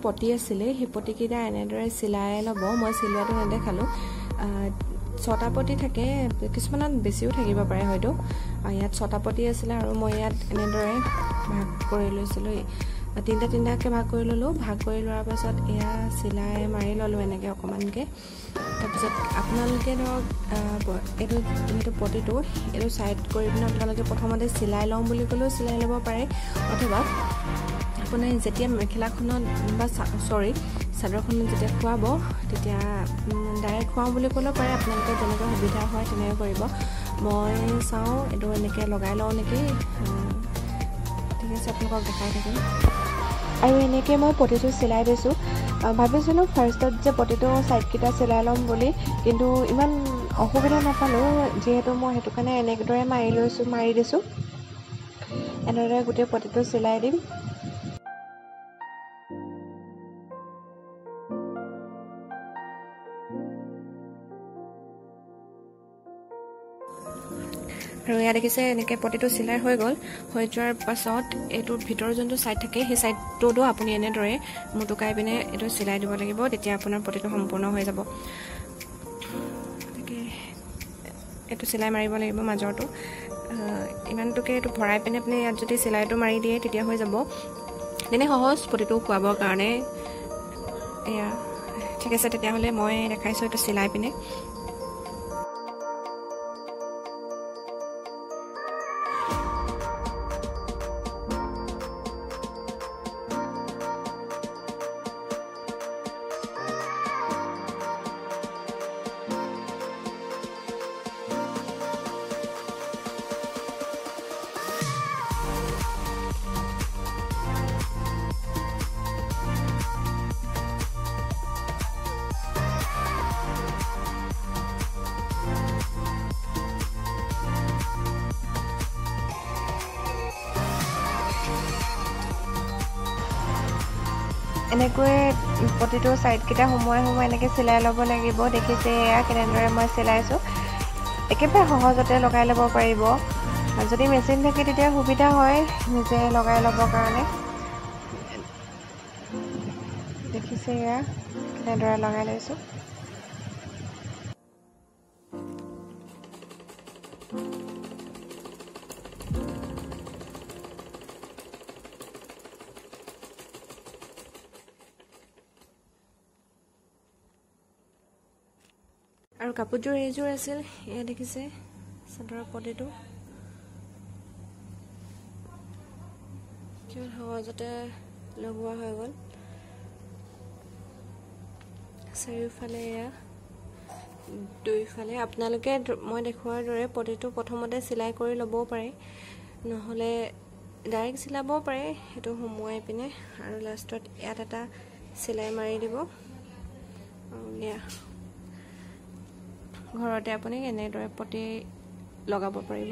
পটি আছিলে সেই পটিকেইটা এনেদৰে চিলাই ল'ব মই চিলোৱাটো নেদেখালোঁ 6টা পটি থাকে কিছুমানত বেছিও থাকিব পাৰে হয়তো ইয়াত 6টা পটি আছিলে আৰু মই ইয়াত এনেদৰে ভাগ কৰি লৈছিলোঁ তিনিটাকৈ ভাগ কৰি ল'লোঁ ভাগ কৰি লোৱাৰ পাছত এয়া চিলাই মাৰি ল'লোঁ এনেকৈ অকণমানকৈ তাৰপিছত আপোনালোকে ধৰক এইটো যিহেতু পটিটো এইটো ছাইড কৰি পিনে আপোনালোকে প্ৰথমতে চিলাই লওঁ বুলি ক'লেও চিলাই ল'ব পাৰে অথবা আপুনি যেতিয়া মেখেলাখনত বা চাদৰখনত যেতিয়া খুৱাব তেতিয়া ডাইৰেক্ট খুৱাওঁ বুলি ক'লেও পাৰে আপোনালোকে যেনেকৈ সুবিধা হয় তেনেকৈ কৰিব মই চাওঁ এইটো এনেকৈ লগাই লওঁ নেকি ঠিক আছে আপোনালোকক দেখাই থাকিম আৰু এনেকৈ মই পটিটো চিলাই দিছোঁ ভাবিছিলোঁ ফাৰ্ষ্টত যে পটিটো ছাইডকেইটা চিলাই ল'ম বুলি কিন্তু ইমান অসুবিধা নাপালোঁ যিহেতু মই সেইটো কাৰণে এনেদৰে মাৰি দিছোঁ এনেদৰে গোটেই পটিটো চিলাই দিম আৰু ইয়াত দেখিছে এনেকৈ পটিটো চিলাই হৈ গ'ল হৈ যোৱাৰ পাছত এইটোৰ ভিতৰৰ যোনটো ছাইড থাকে সেই ছাইডটোতো আপুনি এনেদৰে মুটুকাই পিনে এইটো চিলাই দিব লাগিব তেতিয়া আপোনাৰ পটিটো সম্পূৰ্ণ হৈ যাব গতিকে এইটো চিলাই মাৰিব লাগিব মাজৰটো ইমানটোকে এইটো ভৰাই পিনে আপুনি ইয়াত যদি চিলাইটো মাৰি দিয়ে তেতিয়া হৈ যাব তেনে সহজ পটিটো খুৱাবৰ কাৰণে এয়া ঠিক আছে তেতিয়াহ'লে মই দেখাইছোঁ এইটো চিলাই পিনে এনেকৈ পটিটো ছাইডকেইটা সোমোৱাই এনেকৈ চিলাই ল'ব লাগিব দেখিছে এয়া কেনেদৰে মই চিলাইছোঁ একেবাৰে সহজতে লগাই ল'ব পাৰিব যদি মেচিন থাকে তেতিয়া সুবিধা হয় নিজে লগাই ল'বৰ কাৰণে দেখিছে এয়া কেনেদৰে লগাই লৈছোঁ আৰু কাপোৰযোৰ এইযোৰ আছিল এয়া দেখিছে চাদৰৰ পটিটো কিমান সহজতে লগোৱা হৈ গ'ল চাৰিওফালে এয়া দুইফালে আপোনালোকে মই দেখুৱাৰ দৰে পটিটো প্ৰথমতে চিলাই কৰি ল'বও পাৰে নহ'লে ডাইৰেক্ট চিলাবও পাৰে সেইটো সোমোৱাই পিনে আৰু লাষ্টত ইয়াত এটা চিলাই মাৰি দিব এয়া ঘৰতে আপুনি এনেদৰে পটি লগাব পাৰিব